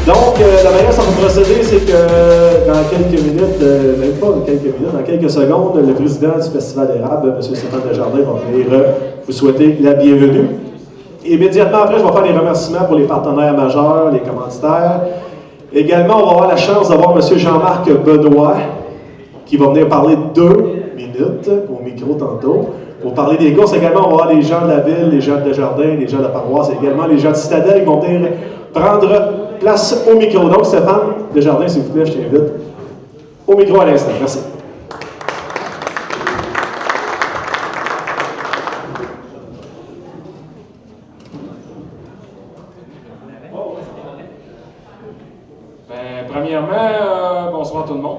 Donc, la manière dont on va procéder, c'est que dans quelques minutes, même pas dans quelques minutes, dans quelques secondes, le président du Festival d'érable, M. Stéphane Desjardins, va venir vous souhaiter la bienvenue. Immédiatement après, je vais faire les remerciements pour les partenaires majeurs, les commanditaires. Également, on va avoir la chance d'avoir M. Jean-Marc Benoît, qui va venir parler 2 minutes au micro tantôt, pour parler des courses. Également, on va avoir les gens de la ville, les gens de Desjardins, les gens de la paroisse, et également les gens de Citadelle qui vont venir prendre place au micro. Donc, Stéphane Desjardins, s'il vous plaît, je t'invite au micro à l'instant. Merci. Premièrement, bonsoir tout le monde.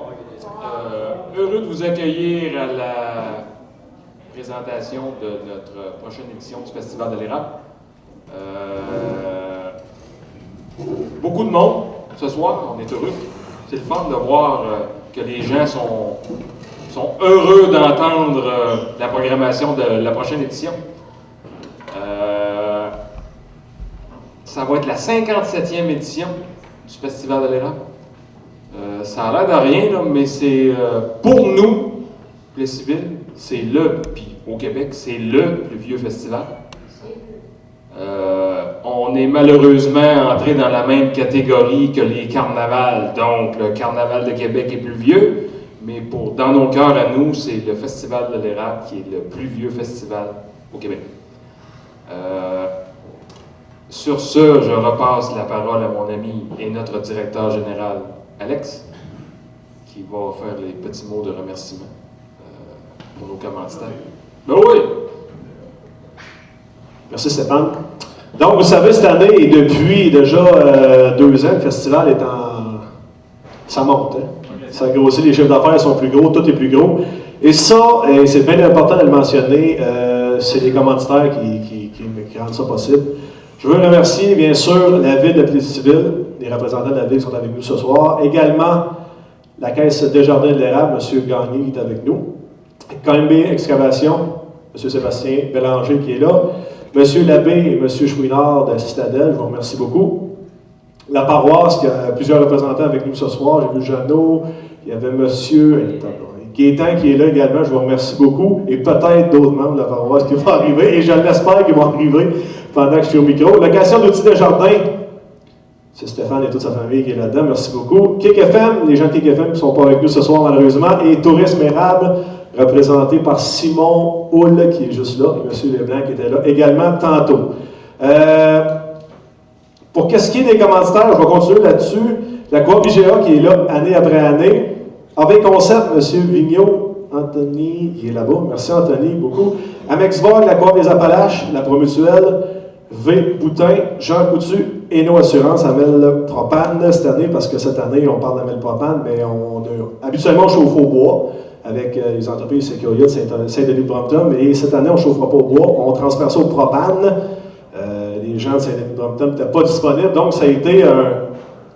Heureux de vous accueillir à la présentation de notre prochaine édition du Festival de l'érable. Beaucoup de monde ce soir, on est heureux. C'est le fun de voir que les gens sont heureux d'entendre la programmation de la prochaine édition. Ça va être la 57e édition du Festival de l'érable. Ça a l'air de rien, là, mais c'est pour nous, les civils, c'est puis au Québec, c'est le plus vieux festival. On est malheureusement entré dans la même catégorie que les carnavals, donc le Carnaval de Québec est plus vieux, mais dans nos cœurs à nous, c'est le Festival de l'érable qui est le plus vieux festival au Québec. Sur ce, je repasse la parole à mon ami et notre directeur général, Alex, qui va faire les petits mots de remerciement pour nos commanditaires. Ben oui! Merci Stéphane. Donc, vous savez, cette année, et depuis déjà 2 ans, le festival est en... Ça monte, hein? Ça grossit, les chiffres d'affaires sont plus gros, tout est plus gros. Et ça, et c'est bien important de le mentionner, c'est les commanditaires qui rendent ça possible. Je veux remercier, bien sûr, la Ville de Plessis-Ville, les représentants de la Ville qui sont avec nous ce soir. Également, la Caisse Desjardins de l'érable, M. Gagné qui est avec nous. KMB Excavation, M. Sébastien Bélanger qui est là. M. Labbé et M. Chouinard de Citadelle, je vous remercie beaucoup. La paroisse, qui a plusieurs représentants avec nous ce soir. J'ai vu Jeannot, il y avait M. Gaétan qui est là également, je vous remercie beaucoup. Et peut-être d'autres membres de la paroisse qui vont arriver, et je l'espère qu'ils vont arriver pendant que je suis au micro. Location d'outils Desjardins, c'est Stéphane et toute sa famille qui est là-dedans, merci beaucoup. Kick FM, les gens de Kick FM qui ne sont pas avec nous ce soir malheureusement, et Tourisme Érable, représenté par Simon Houle qui est juste là, et M. Leblanc qui était là également tantôt. Pour qu'est-ce qui est des commanditaires, je vais continuer là-dessus. La Coop IGA qui est là année après année. Avec Concept, M. Vigneault, Anthony, il est là-bas, merci Anthony, beaucoup. Amex Vogue, la Coop des Appalaches, la Promutuelle, V. Boutin, Jean Coutu, Eno Assurance, Amel Propane cette année, parce que cette année, on parle d'Amel Propane, mais habituellement, on chauffe au bois avec les entreprises Sécurité de Saint-Denis-de-Brompton, et cette année, on ne chauffera pas au bois, on transfère ça au propane. Les gens de Saint-Denis-de-Brompton n'étaient pas disponibles, donc ça a été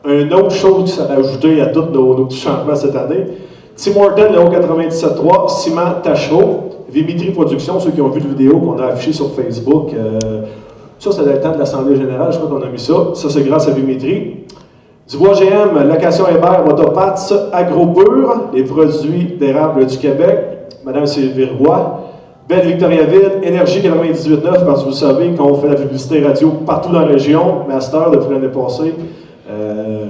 une autre chose qui s'est rajoutée à tous nos petits changements cette année. Tim Horton, le haut 97.3, Ciment Tachereau, Vimitri Productions, ceux qui ont vu la vidéo qu'on a affichée sur Facebook. Ça, c'était le temps de l'Assemblée générale, je crois qu'on a mis ça. Ça, c'est grâce à Vimitri. Dubois GM, Location Hébert, Autopats, AgroPur, les produits d'érable du Québec, Mme Sylvie Roy, Belle Victoriaville, Énergie 98.9, parce que vous savez qu'on fait la publicité radio partout dans la région, Master depuis l'année passée.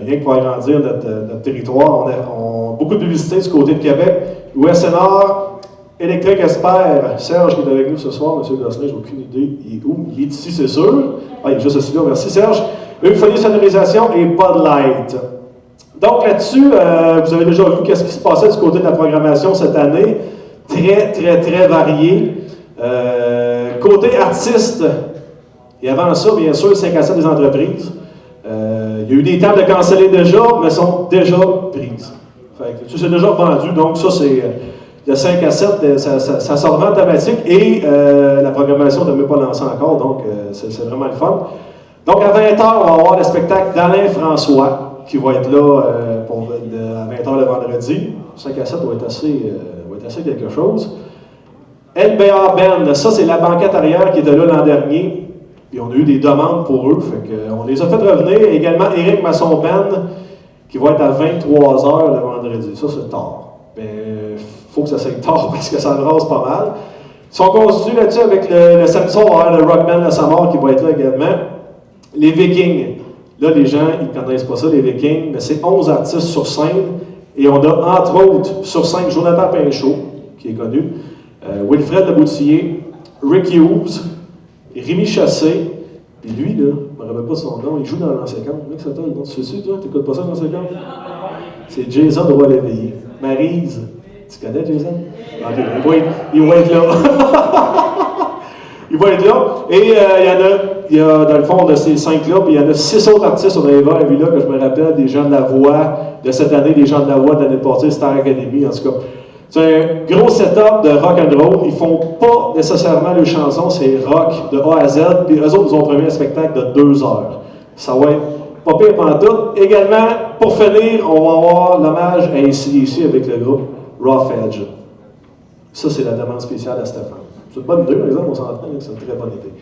Rien que pour agrandir notre territoire. On a beaucoup de publicité du côté de Québec. USNR, Électrique Expert, Serge qui est avec nous ce soir, M. Gosselin, j'ai aucune idée. Il est où? Il est ici, c'est sûr. Ah, il est juste ici là, merci Serge. Euphonie Sonorisation et Bud Light. Donc là-dessus, vous avez déjà vu qu'est-ce qui se passait du côté de la programmation cette année. Très, très, très varié. Côté artiste, et avant ça, bien sûr, 5 à 7 des entreprises. Il y a eu des tables de canceller déjà, mais sont déjà prises. C'est déjà vendu, donc ça, c'est de 5 à 7, ça sort vraiment thématique, et la programmation ne m'est pas lancée encore, donc c'est vraiment le fun. Donc à 20h, on va avoir le spectacle d'Alain François, qui va être là à 20h le vendredi. 5 à 7 va être assez quelque chose. LBA Ben, ça c'est la banquette arrière qui était là l'an dernier. Puis on a eu des demandes pour eux, fait qu'on les a fait revenir. Également, Éric Masson-Ben, qui va être à 23h le vendredi. Ça, c'est tard. Mais il faut que ça soit tard parce que ça le rase pas mal. Ils sont constitués là-dessus avec le samedi soir, on va avoir le Rockman de Samar qui va être là également. Les Vikings. Là, les gens, ils ne connaissent pas ça, les Vikings, mais c'est 11 artistes sur scène. Et on a, entre autres, sur scène, Jonathan Pinchot, qui est connu, Wilfred Leboutillier, Rick Hughes, Rémi Chassé, puis lui, là, je ne me rappelle pas son nom, il joue dans l'ancien camp. Comment ça s'appelle? Tu sais, toi? Tu n'écoutes pas ça dans l'ancien camp? C'est Jason de Roy-Léveillé. Maryse. Tu connais Jason? Ok, il va être là. Il va être là. Et il y a, dans le fond, de ces 5-là, puis il y en a 6 autres artistes, on avait vu là, que je me rappelle, des gens de la voix de cette année, des gens de la voix de l'année passée, Star Academy, en tout cas. C'est un gros setup de rock and roll. Ils font pas nécessairement les chansons, c'est rock de A à Z. Puis eux autres nous ont prévu un spectacle de 2 heures. Ça va être pas pire pantoute. Également, pour finir, on va avoir l'hommage à AC/DC avec le groupe Rough Edge. Ça, c'est la demande spéciale à Stéphane. C'est une bonne idée, par exemple, on s'entend, c'est une très bonne idée.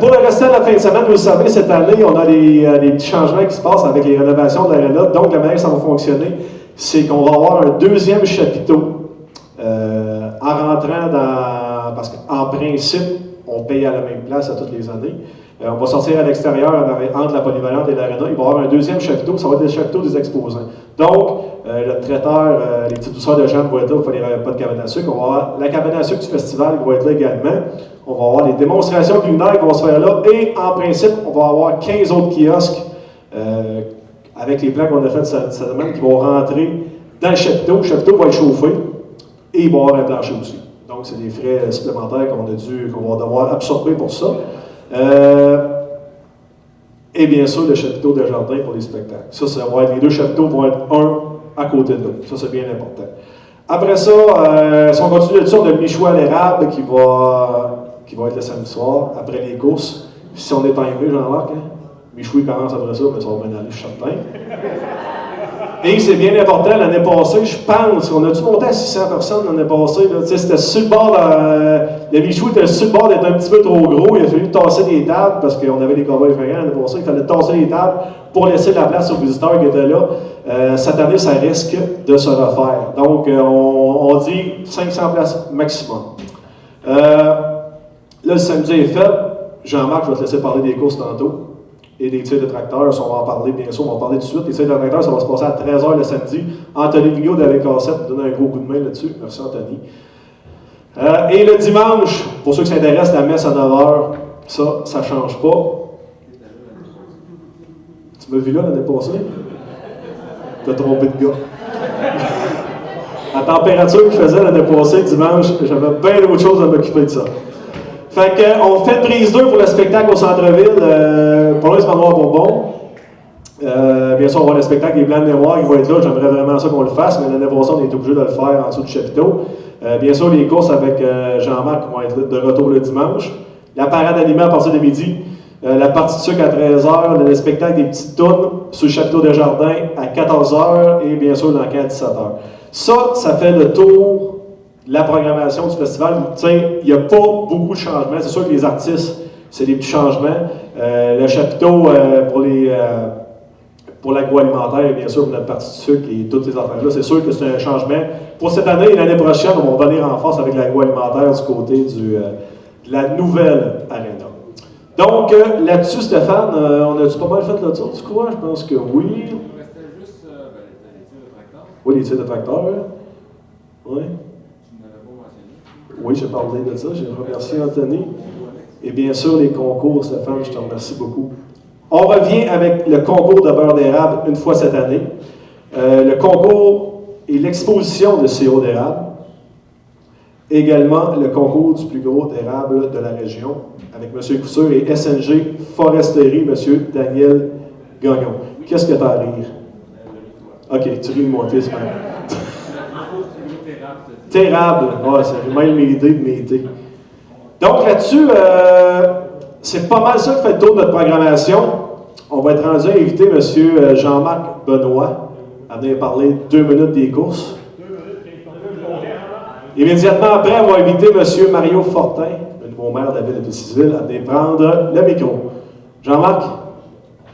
Pour le restant de la fin de semaine, vous le savez, cette année, on a des petits changements qui se passent avec les rénovations de l'aréna. Donc, la manière que ça va fonctionner, c'est qu'on va avoir un 2e chapiteau en rentrant dans... Parce qu'en principe, on paye à la même place à toutes les années. On va sortir à l'extérieur entre la polyvalente et l'aréna. Il va y avoir un 2e chapiteau, ça va être le chapiteau des exposants. Donc, le traiteur, les petites douceurs de Jeanne vont être là, il n'y aura pas de cabane à sucre. On va avoir la cabane à sucre du festival qui va être là également. On va avoir les démonstrations culinaires qui vont se faire là. Et en principe, on va avoir 15 autres kiosques avec les plans qu'on a fait cette semaine qui vont rentrer dans le chapiteau. Le chapiteau va être chauffé et il va y avoir un plancher aussi. Donc, c'est des frais supplémentaires qu'on va devoir absorber pour ça. Et bien sûr, le chapiteau de jardin pour les spectacles. Ça va être, les 2 chapiteaux vont être un à côté de l'autre. Ça, c'est bien important. Après ça, si on continue de ça, on a le Michoua à l'érable qui va être le samedi soir, après les courses. Puis si on est timé, Jean-Marc, hein? Michoua commence après ça, mais ça va bien aller, je suis certain. Et c'est bien important, l'année passée, je pense, on a dû monter à 600 personnes l'année passée. C'était sur le bord, le Michou était sur le bord d'être un petit peu trop gros. Il a fallu tasser des tables parce qu'on avait des cowboys fringants l'année passée. Il fallait tasser les tables pour laisser la place aux visiteurs qui étaient là. Cette année, ça risque de se refaire. Donc, on dit 500 places maximum. Là, le samedi est fait. Jean-Marc, je vais te laisser parler des courses tantôt. Et des tirs de tracteurs, on va en parler bien sûr, on va en parler tout de suite. Les tirs de tracteurs, ça va se passer à 13h le samedi. Anthony Vignot d'Avec Cassette nous donne un gros coup de main là-dessus. Merci Anthony. Et le dimanche, pour ceux qui s'intéressent, la messe à 9h, ça ne change pas. Tu m'as vu là l'année passée? Tu as trompé de gars. La température qu'il faisait l'année passée, dimanche, j'avais bien d'autres choses à m'occuper de ça. Fait qu'on fait une prise 2 pour le spectacle au centre-ville. Pour là, c'est Manoir Bourbon. Bien sûr, on va avoir le spectacle des Blancs de mémoire qui va être là. J'aimerais vraiment ça qu'on le fasse, mais l'année passée, on est obligé de le faire en dessous du chapiteau. Bien sûr, les courses avec Jean-Marc vont être de retour le dimanche. La parade animée à partir de midi. La partie de sucre à 13h. Le spectacle des petites tounes sur le chapiteau de jardin à 14h. Et bien sûr, l'enquête à 17h. Ça fait le tour. La programmation du festival, il n'y a pas beaucoup de changements. C'est sûr que les artistes, c'est des petits changements. Le chapiteau pour l'agroalimentaire, bien sûr, pour notre partie de sucre et toutes ces affaires-là, c'est sûr que c'est un changement. Pour cette année et l'année prochaine, on va venir en force avec l'agroalimentaire du côté de la nouvelle aréna. Donc, là-dessus, Stéphane, on a-tu pas mal fait le tour, tu crois? Je pense que oui. Il restait juste les tirs de tracteur. Oui, les tirs de tracteur. Oui. Oui, j'ai parlé de ça. J'ai remercié Anthony. Et bien sûr, les concours, Stéphane, je te remercie beaucoup. On revient avec le concours de beurre d'érable une fois cette année. Le concours et l'exposition de sirop d'érable. Également, le concours du plus gros d'érable de la région avec M. Couture et SNG Foresterie, M. Daniel Gagnon. Qu'est-ce que tu as à rire? OK, tu ris de moi, t'es Terrable. Ouais, c'est même mes idées de mes idées. Donc là-dessus, c'est pas mal ça qui fait le tour de notre programmation. On va être rendu à inviter M. Jean-Marc Benoît à venir parler 2 minutes des courses. Immédiatement après, on va inviter M. Mario Fortin, au maire de la ville de Plessisville à venir prendre le micro. Jean-Marc,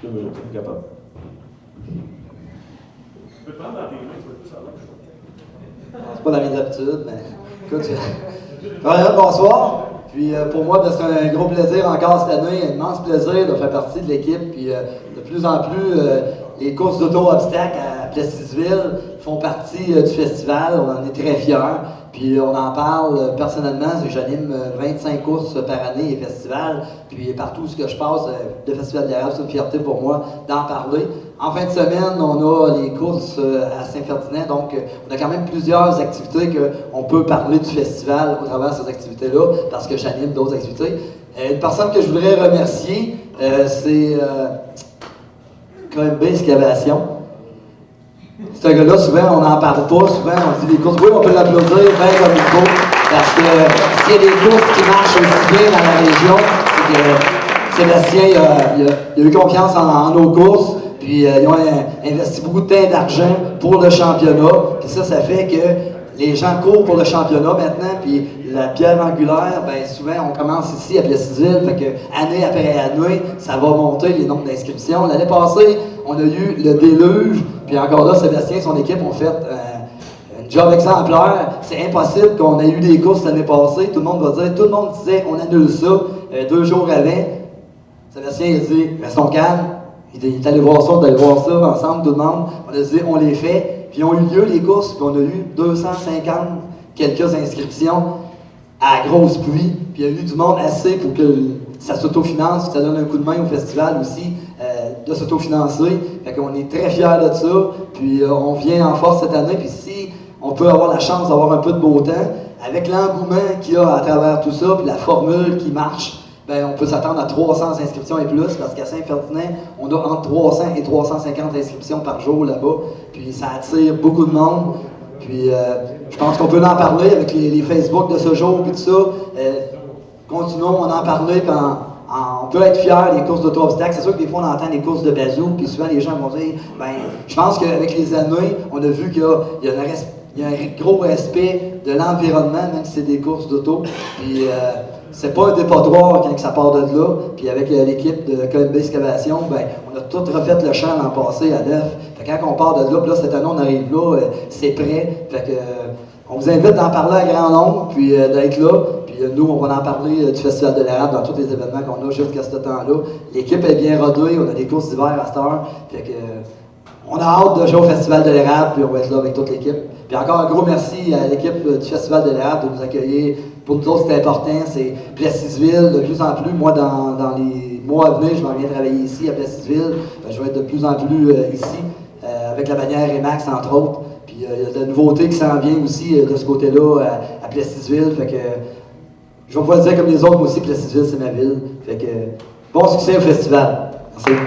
2 minutes, capable. Tu peux prendre dans tes mains, tu peux plus savoir. C'est pas dans mes habitudes, mais écoute, bonsoir. Puis pour moi, c'est un gros plaisir encore cette année, un immense plaisir de faire partie de l'équipe. Puis de plus en plus, les courses d'auto-obstacles à Plessisville font partie du festival. On en est très fiers. Puis on en parle personnellement, j'anime 25 courses par année et festivals. Puis partout où je passe, le Festival de l'Érable, c'est une fierté pour moi d'en parler. En fin de semaine, on a les courses à Saint-Ferdinand, donc on a quand même plusieurs activités qu'on peut parler du festival au travers de ces activités-là, parce que j'anime d'autres activités. Une personne que je voudrais remercier, c'est KMB Excavation. Ce gars-là, souvent, on n'en parle pas, souvent, on dit des courses. Oui, on peut l'applaudir bien comme il faut, parce que s'il y a des courses qui marchent aussi bien dans la région, c'est que Sébastien il a eu confiance en nos courses, puis ils ont investi beaucoup de temps et d'argent pour le championnat, puis ça fait que les gens courent pour le championnat maintenant, puis la pierre angulaire, bien souvent, on commence ici à Plessisville, fait que année après année, ça va monter les nombres d'inscriptions. L'année passée, on a eu le déluge, puis encore là, Sébastien et son équipe ont fait un job exemplaire. C'est impossible qu'on ait eu des courses l'année passée. Tout le monde va dire, tout le monde disait, on annule ça 2 jours avant. Sébastien, il a dit, restons calmes. Il est allé voir ça, on est allé voir ça ensemble, tout le monde. On a dit, on les fait. Puis ont eu lieu les courses, puis on a eu 250 quelques inscriptions à grosse pluie. Puis il y a eu du monde assez pour que ça s'autofinance, que ça donne un coup de main au festival aussi, de s'autofinancer. Fait qu'on est très fiers de ça. Puis on vient en force cette année. Puis si on peut avoir la chance d'avoir un peu de beau temps, avec l'engouement qu'il y a à travers tout ça, puis la formule qui marche, ben, on peut s'attendre à 300 inscriptions et plus, parce qu'à Saint-Ferdinand, on a entre 300 et 350 inscriptions par jour là-bas. Puis ça attire beaucoup de monde. Puis je pense qu'on peut en parler avec les Facebook de ce jour, puis tout ça. Continuons, on en parler, puis on peut être fiers des courses d'auto-obstacles. C'est sûr que des fois, on entend des courses de bazou, puis souvent, les gens vont dire, ben, je pense qu'avec les années, on a vu qu'il y a un gros respect de l'environnement, même si c'est des courses d'auto. Puis c'est pas un dépotoir quand ça part de là. Puis avec l'équipe de KMB Excavation, ben, on a tout refait le champ l'an passé à neuf. Fait que quand on part de là, puis là, cette année, on arrive là, c'est prêt. Fait que on vous invite d'en parler à grand nombre, puis d'être là. Puis nous, on va en parler du Festival de l'Érable dans tous les événements qu'on a jusqu'à ce temps-là. L'équipe est bien rodée, on a des courses d'hiver à cette heure. Fait que on a hâte de jouer au Festival de l'Érable, puis on va être là avec toute l'équipe. Puis encore un gros merci à l'équipe du Festival de l'Érable de nous accueillir. Pour nous autres, c'est important, c'est Plessisville de plus en plus. Moi, dans les mois à venir, je m'en viens travailler ici à Plessisville. Je vais être de plus en plus ici, avec la bannière Remax, entre autres. Puis il y a de la nouveauté qui s'en vient aussi de ce côté-là à Plessisville. Fait que je vais pouvoir le dire comme les autres, moi aussi, Plessisville, c'est ma ville. Fait que bon succès au festival. Merci.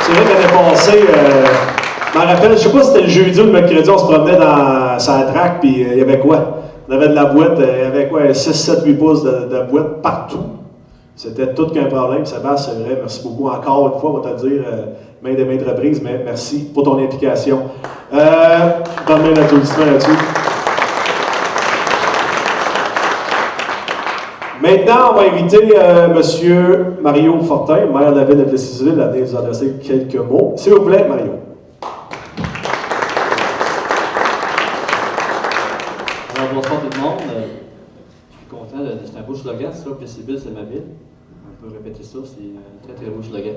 C'est vrai que l'année passée, je m'en rappelle, je ne sais pas si c'était le jeudi ou le mercredi, on se promenait dans sa track, puis il y avait quoi? On avait de la boîte, il y avait quoi? 6, 7, 8 pouces de boîte partout. C'était tout qu'un problème. Sébastien, c'est vrai, merci beaucoup encore une fois, on va te le dire, maintes reprises, mais merci pour ton implication. Donne-moi un applaudissement là-dessus. Maintenant, on va inviter M. Mario Fortin, maire de la ville de Plessisville, à venir nous adresser quelques mots. S'il vous plaît, Mario. Alors, bonsoir tout le monde. Je suis content, c'est un beau slogan, ça, Plessisville, c'est ma ville. On peut répéter ça, c'est un très beau slogan.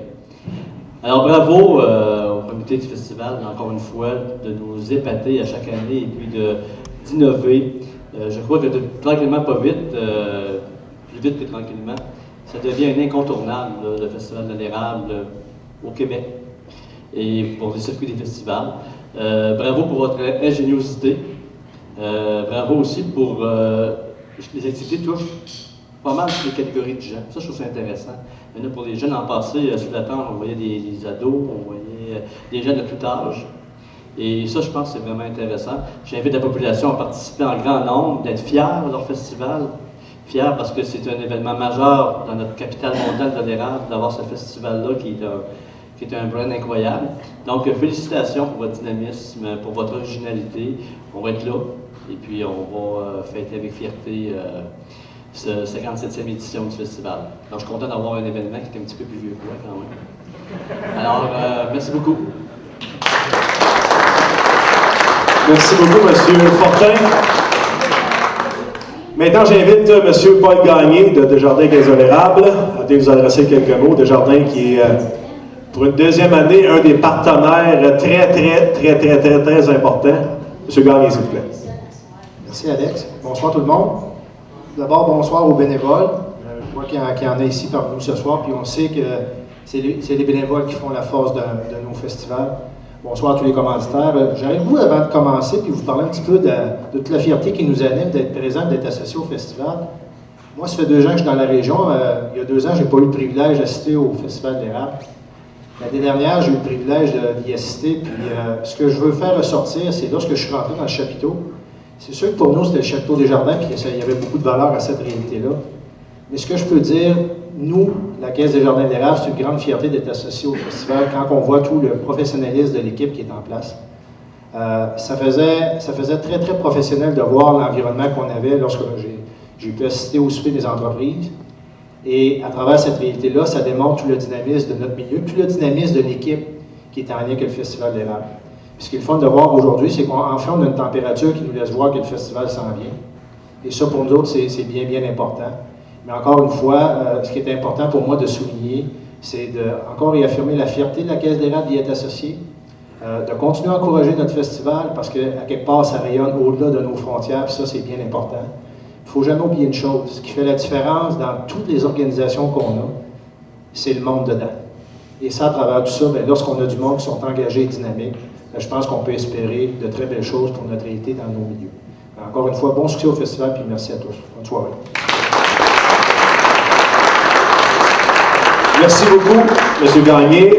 Alors, bravo au comité du festival, encore une fois, de nous épater à chaque année et puis d'innover. Je crois que tranquillement, pas vite, plus vite que tranquillement, ça devient un incontournable, le Festival de l'Érable au Québec et pour les circuits des festivals. Bravo pour votre ingéniosité. Bravo aussi pour les activités touchent pas mal toutes les catégories de gens. Ça, je trouve ça intéressant. Il y en a pour les jeunes en passé, sur la tente, on voyait des ados, on voyait des gens de tout âge. Et ça, je pense que c'est vraiment intéressant. J'invite la population à participer en grand nombre, d'être fiers de leur festival. Fiers parce que c'est un événement majeur dans notre capitale mondiale de l'Érable, d'avoir ce festival-là qui est un brand incroyable. Donc, félicitations pour votre dynamisme, pour votre originalité. On va être là. Et puis, on va fêter avec fierté cette 57e édition du festival. Donc, je suis content d'avoir un événement qui est un petit peu plus vieux que moi, quand même. Alors, merci beaucoup. Merci beaucoup, M. Fortin. Maintenant, j'invite M. Paul Gagné de Desjardins Exonérables à venir nous adresser quelques mots. Desjardins qui est, pour une deuxième année, un des partenaires très importants. M. Gagné, s'il vous plaît. Merci, Alex. Bonsoir tout le monde. D'abord, bonsoir aux bénévoles. Je vois qu'il y en a ici parmi nous ce soir, puis on sait que c'est les bénévoles qui font la force de nos festivals. Bonsoir à tous les commanditaires. J'arrive vous avant de commencer, puis vous parler un petit peu de toute la fierté qui nous anime d'être présent, d'être associé au festival. Moi, ça fait 2 ans que je suis dans la région. Il y a 2 ans, je n'ai pas eu le privilège d'assister au Festival de l'érable. L'année dernière, j'ai eu le privilège d'y assister, puis ce que je veux faire ressortir, c'est lorsque je suis rentré dans le chapiteau. C'est sûr que pour nous, c'était le chapiteau Desjardins, puis il y avait beaucoup de valeur à cette réalité-là. Mais ce que je peux dire, nous, la Caisse des Jardins de l'Érable, c'est une grande fierté d'être associé au festival quand on voit tout le professionnalisme de l'équipe qui est en place. Ça faisait très professionnel de voir l'environnement qu'on avait lorsque j'ai pu assister au souper des entreprises. Et à travers cette réalité-là, ça démontre tout le dynamisme de notre milieu, tout le dynamisme de l'équipe qui est en lien avec le Festival de l'Érable. Puis ce qui est le fun de voir aujourd'hui, c'est qu'enfin, on a une température qui nous laisse voir que le festival s'en vient. Et ça, pour nous autres, c'est bien important. Mais encore une fois, ce qui est important pour moi de souligner, c'est de encore réaffirmer la fierté de la Caisse d'Érable d'y être associée, de continuer à encourager notre festival parce qu'à quelque part, ça rayonne au-delà de nos frontières, puis ça, c'est bien important. Il ne faut jamais oublier une chose, ce qui fait la différence dans toutes les organisations qu'on a, c'est le monde dedans. Et ça, à travers tout ça, lorsqu'on a du monde qui sont engagés et dynamiques, je pense qu'on peut espérer de très belles choses pour notre réalité dans nos milieux. Encore une fois, bon succès au festival, puis merci à tous. Bonne soirée. Merci beaucoup, M. Gagné.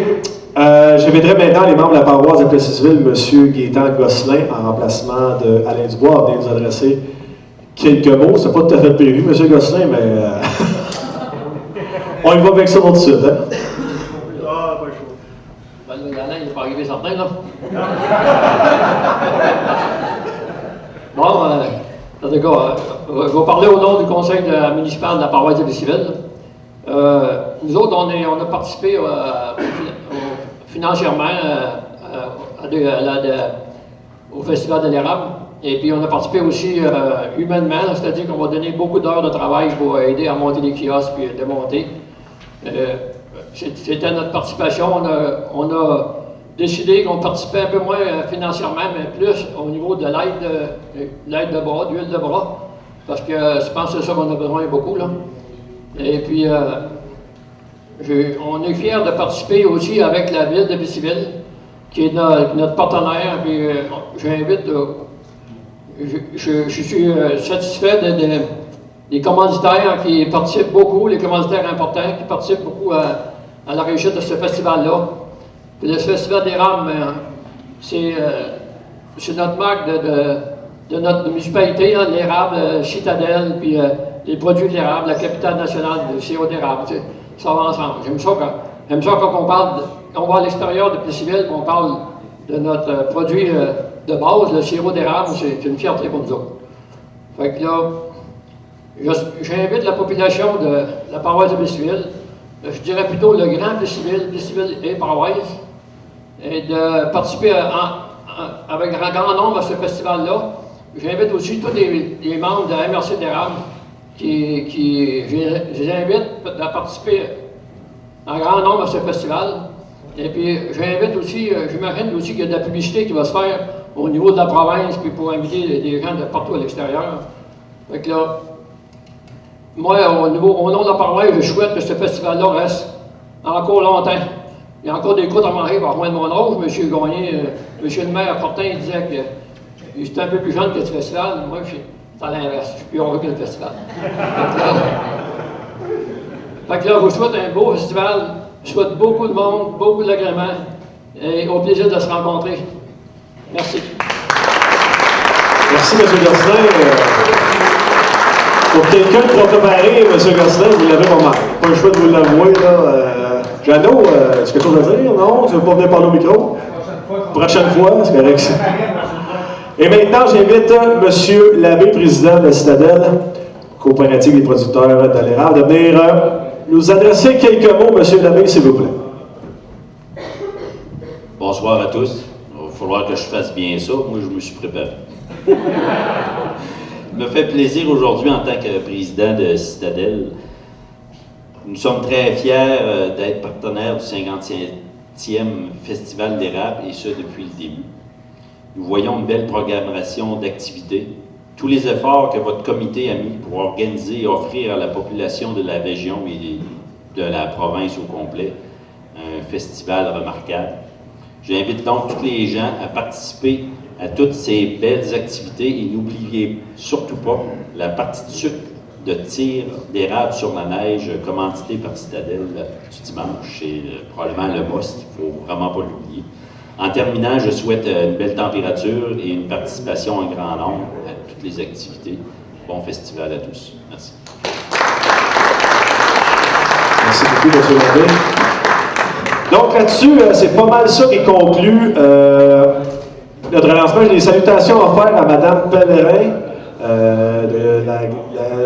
J'inviterai maintenant les membres de la paroisse de Plessisville, M. Gaétan Gosselin, en remplacement d'Alain Dubois, à venir nous adresser quelques mots. Ce n'est pas tout à fait prévu, M. Gosselin, mais on y va avec ça tout de suite. Hein? Ah, pas chaud. Alain, il n'est pas arrivé certain, là. Bon, en tout cas, je vais parler au nom du conseil municipal de la paroisse de Plessisville. Nous autres, on a participé financièrement au Festival de l'Érable. Et puis, on a participé aussi humainement, c'est-à-dire qu'on va donner beaucoup d'heures de travail pour aider à monter les kiosques et démonter. C'était notre participation. On a décidé qu'on participait un peu moins financièrement, mais plus au niveau de l'aide de bras, d'huile de bras, parce que je pense que c'est ça qu'on a besoin beaucoup, là. Et puis, on est fiers de participer aussi avec la ville de Plessisville, qui est notre partenaire. Puis, j'invite, je suis satisfait des commanditaires qui participent beaucoup, les commanditaires importants qui participent beaucoup à la réussite de ce festival-là. Puis le Festival des Rames, c'est notre marque de notre municipalité, hein, l'érable, Citadelle, puis les produits de l'érable, la capitale nationale de sirop d'érable. Ça va ensemble. J'aime ça quand on parle, on va à l'extérieur de Plessisville, on parle de notre produit de base, le sirop d'érable, c'est une fierté pour nous autres. Fait que là, j'invite la population de la paroisse de Plessisville, je dirais plutôt le grand Plessisville et paroisse, et de participer avec un grand nombre à ce festival-là. J'invite aussi tous les membres de la MRC d'érable je les invite à participer en grand nombre à ce festival. Et puis, j'invite aussi, j'imagine aussi qu'il y a de la publicité qui va se faire au niveau de la province, puis pour inviter des gens de partout à l'extérieur. Fait que là, moi, au nom de la paroisse, je souhaite que ce festival-là reste encore longtemps. Il y a encore des croûtes à manger par moins de mon âge. M. Gagné, M. le maire Fortin, il disait que j'étais un peu plus jeune que ce festival. Moi, c'est à l'inverse. Je suis plus heureux que le festival. Fait que là, je vous souhaite un beau festival. Je souhaite beaucoup de monde, beaucoup d'agréments et au plaisir de se rencontrer. Merci. Merci, M. Gosselin. Pour quelqu'un de préparé, M. Gosselin, vous l'avez pas mal. Pas le choix de vous l'avouer, là. Jeannot, as-tu quelque chose à dire? Non? Tu ne veux pas venir parler au micro? Prochaine fois, c'est correct. Et maintenant, j'invite M. l'abbé, président de la Citadelle, coopérative des producteurs de l'érable, de venir nous adresser quelques mots. M. l'abbé, s'il vous plaît. Bonsoir à tous. Il va falloir que je fasse bien ça. Moi, je me suis préparé. Il me fait plaisir aujourd'hui, en tant que président de Citadelle. Nous sommes très fiers d'être partenaires du 50e Festival d'érable, et ce, depuis le début. Nous voyons une belle programmation d'activités. Tous les efforts que votre comité a mis pour organiser et offrir à la population de la région et de la province au complet un festival remarquable. J'invite donc tous les gens à participer à toutes ces belles activités et n'oubliez surtout pas la partie de sucre de tir d'érable sur la neige commandité par Citadelle du dimanche. C'est probablement le must, il ne faut vraiment pas l'oublier. En terminant, je souhaite une belle température et une participation en grand nombre à toutes les activités. Bon festival à tous. Merci. Merci beaucoup, M. l'abbé. Donc là-dessus, c'est pas mal ça qui conclut notre lancement. J'ai des salutations à faire à Mme Pellerin,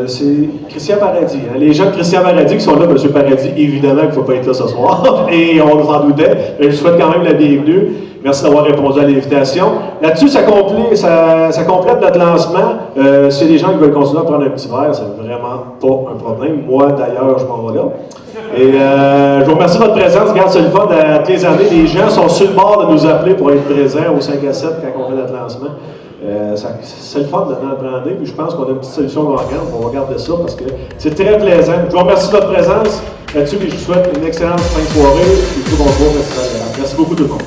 c'est Christian Paradis. Hein? Les gens de Christian Paradis qui sont là, M. Paradis, évidemment qu'il ne faut pas être là ce soir, et on s'en doutait, mais je souhaite quand même la bienvenue. Merci d'avoir répondu à l'invitation. Là-dessus, ça complète notre lancement. S'il y a des gens qui veulent continuer à prendre un petit verre, c'est vraiment pas un problème. Moi, d'ailleurs, je m'en vais là. Et je vous remercie de votre présence. Regarde, c'est le fun. À toutes les années, les gens sont sur le bord de nous appeler pour être présents au 5 à 7 quand on fait notre lancement. C'est le fun de nous prendre, puis je pense qu'on a une petite solution gagnante. On va regarder ça parce que c'est très plaisant. Je vous remercie de votre présence. Là-dessus, je vous souhaite une excellente fin de soirée et tout bon cours. Merci beaucoup tout le monde.